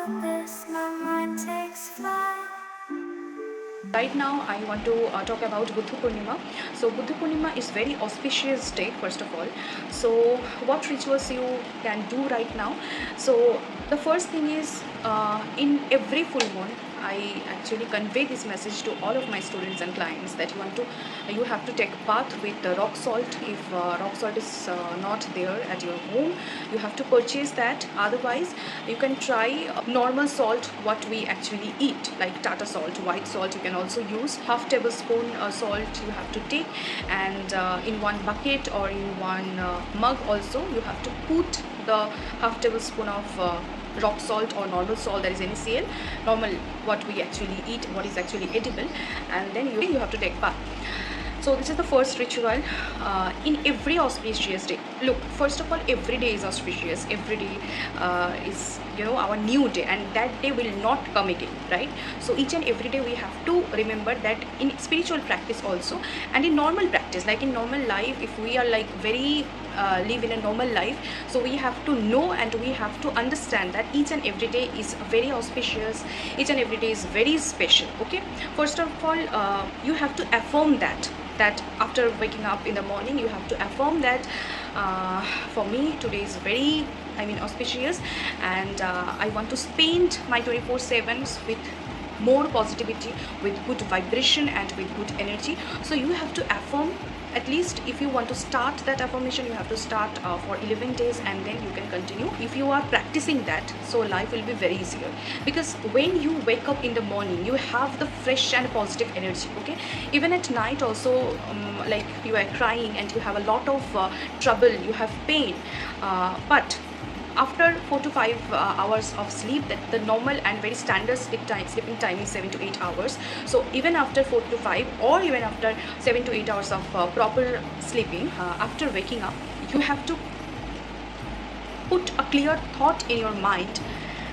this, my mind takes flight. Right now, I want to talk about Buddha Purnima. So, Buddha Purnima is very auspicious day, first of all. So, what rituals you can do right now? So, the first thing is in every full moon, I actually convey this message to all of my students and clients that you have to take bath with rock salt. If rock salt is not there at your home, you have to purchase that. Otherwise, you can try normal salt, what we actually eat, like Tata salt, white salt. You can also use half tablespoon salt you have to take, and in one bucket or in one mug also you have to put the half tablespoon of rock salt or normal salt, that is NaCl, normal, what we actually eat, what is actually edible, and then you have to take bath. So this is the first ritual in every auspicious day. Look, first of all, every day is auspicious. Every day is our new day, and that day will not come again, right? So each and every day we have to remember that in spiritual practice also, and in normal practice, like in normal life, if we are like very live in a normal life, so we have to know and we have to understand that each and every day is very auspicious, each and every day is very special. Okay, first of all, you have to affirm that after waking up in the morning, you have to affirm that for me today is very, auspicious, and I want to spend my 24/7 with more positivity, with good vibration and with good energy. So you have to affirm, at least if you want to start that affirmation, you have to start for 11 days, and then you can continue if you are practicing that. So life will be very easier, because when you wake up in the morning, you have the fresh and positive energy. Okay, even at night also, like you are crying and you have a lot of trouble, you have pain, but after 4 to 5 hours of sleep, that the normal and very standard sleeping time is 7 to 8 hours. So even after 4 to 5, or even after 7 to 8 hours of proper sleeping, after waking up, you have to put a clear thought in your mind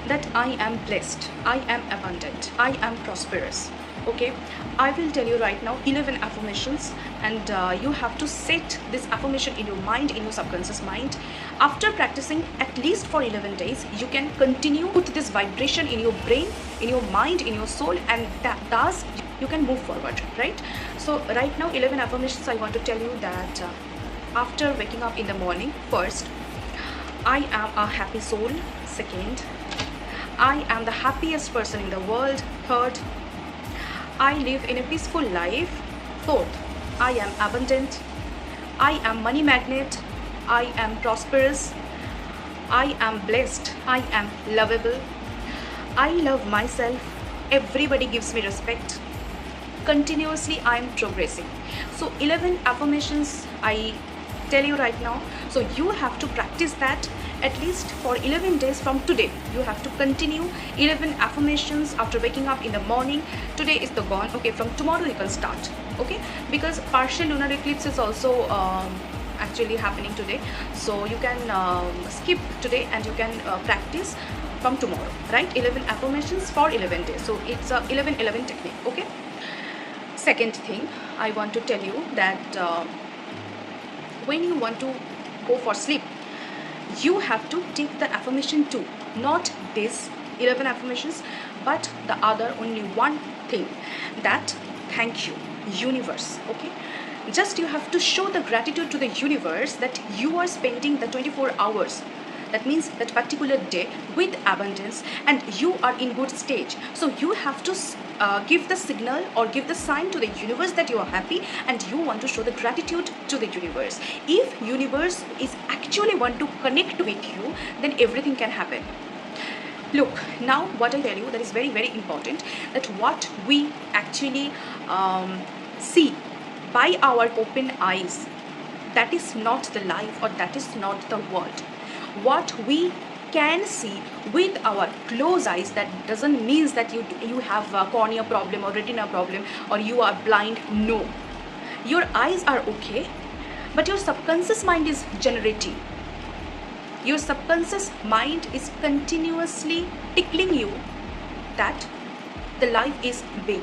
that I am blessed, I am abundant, I am prosperous. Okay, I will tell you right now 11 affirmations, and you have to set this affirmation in your mind, in your subconscious mind. After practicing at least for 11 days, you can continue with this vibration in your brain, in your mind, in your soul, and thus you can move forward, right? So right now 11 affirmations I want to tell you that after waking up in the morning. First, I am a happy soul. Second, I am the happiest person in the world. Third, I live in a peaceful life. Fourth, I am abundant. I am money magnet. I am prosperous. I am blessed. I am lovable. I love myself. Everybody gives me respect. Continuously I am progressing. So 11 affirmations I tell you right now. So you have to practice that at least for 11 days from today. You have to continue 11 affirmations after waking up in the morning. Today is the gone. Okay, from tomorrow you can start. Okay, because partial lunar eclipse is also actually happening today, so you can skip today and you can practice from tomorrow, right? 11 affirmations for 11 days. So it's a 11-11 technique. Okay, second thing I want to tell you that when you want to go for sleep, you have to take the affirmation too, not this 11 affirmations, but the other only one thing, that thank you universe. Okay, just you have to show the gratitude to the universe that you are spending the 24 hours, that means that particular day, with abundance, and you are in good stage. So you have to give the signal or give the sign to the universe that you are happy and you want to show the gratitude to the universe. If universe is actually want to connect with you, then everything can happen. Look, now what I tell you, that is very, very important, that what we actually see by our open eyes, that is not the life, or that is not the world. What we can see with our closed eyes, that doesn't mean that you have a cornea problem or retina problem or you are blind. No, your eyes are okay, but your subconscious mind is generating. Your subconscious mind is continuously tickling you that the life is big,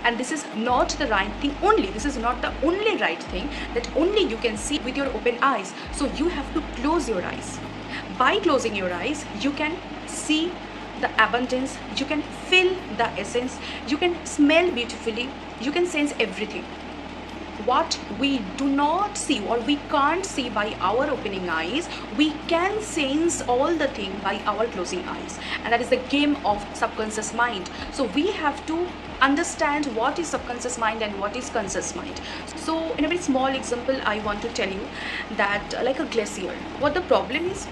and this is not the right thing only. This is not the only right thing that only you can see with your open eyes. So you have to close your eyes. By closing your eyes, you can see the abundance, you can feel the essence, you can smell beautifully, you can sense everything. What we do not see or we can't see by our opening eyes, we can sense all the thing by our closing eyes, and that is the game of subconscious mind. So we have to understand what is subconscious mind and what is conscious mind. So in a very small example, I want to tell you that like a glacier, what the problem is,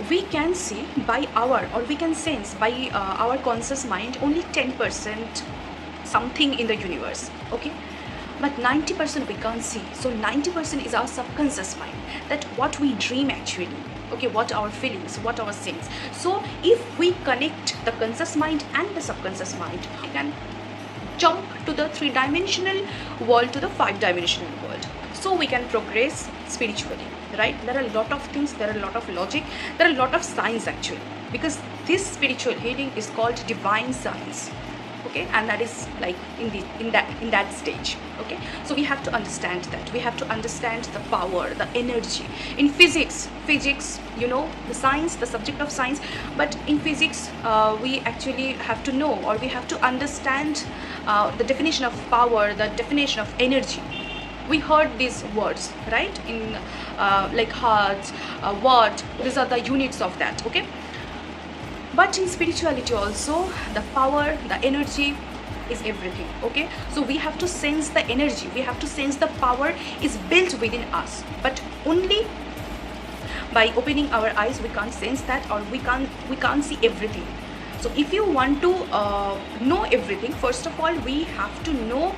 we can see by our, or we can sense by our conscious mind only 10% something in the universe, okay, but 90% we can't see. So 90% is our subconscious mind, that what we dream actually, okay, what our feelings, what our sense. So if we connect the conscious mind and the subconscious mind, we can jump to the three-dimensional world to the five-dimensional world. So we can progress spiritually, right? There are a lot of things, there are a lot of logic, there are a lot of science actually, because this spiritual healing is called divine science, okay, and that is like in that stage, okay. So we have to understand that, we have to understand the power, the energy. In physics, you know, the science, the subject of science, but in physics we actually have to know, or we have to understand the definition of power, the definition of energy. We heard these words, right, in like hertz, watt, these are the units of that, okay. But in spirituality also, the power, the energy is everything, okay. So we have to sense the energy, we have to sense the power is built within us, but only by opening our eyes we can't sense that, or we can't see everything. So if you want to know everything, first of all we have to know,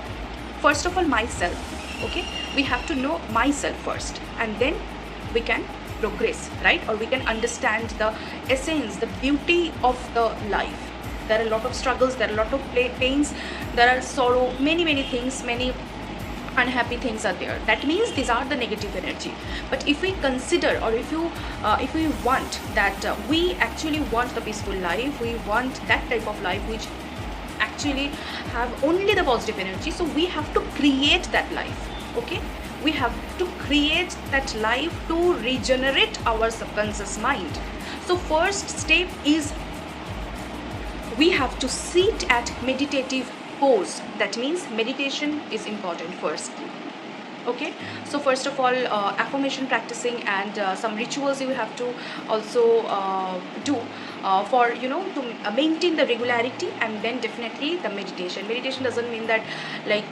first of all, myself, okay. We have to know myself first, and then we can progress, right, or we can understand the essence, the beauty of the life. There are a lot of struggles, there are a lot of pains, there are sorrow, many things, many unhappy things are there. That means these are the negative energy. But if we consider, or if we want that, we actually want the peaceful life, we want that type of life which actually have only the positive energy, so we have to create that life, okay. We have to create that life to regenerate our subconscious mind. So first step is we have to sit at meditative pose. That means meditation is important first, okay. So first of all, affirmation practicing and some rituals you have to also do for, you know, to maintain the regularity, and then definitely the meditation doesn't mean that like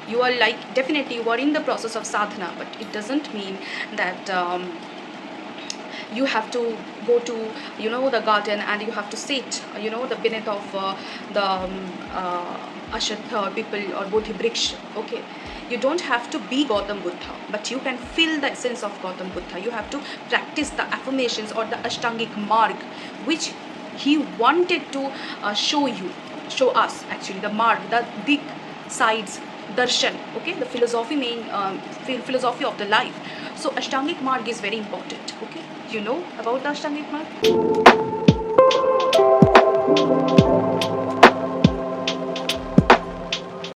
you are like, definitely you are in the process of sadhana, but it doesn't mean that you have to go to, you know, the garden and you have to sit, you know, the beneath of the ashatha or people or bodhi briksha, okay. You don't have to be Gautam Buddha, but you can feel the essence of Gautam Buddha. You have to practice the affirmations or the Ashtangic marg, which he wanted to show us actually, the marg, the big sides, darshan, okay, the philosophy of the life. So Ashtangic marg is very important, okay. You know about the Ashtangic marg?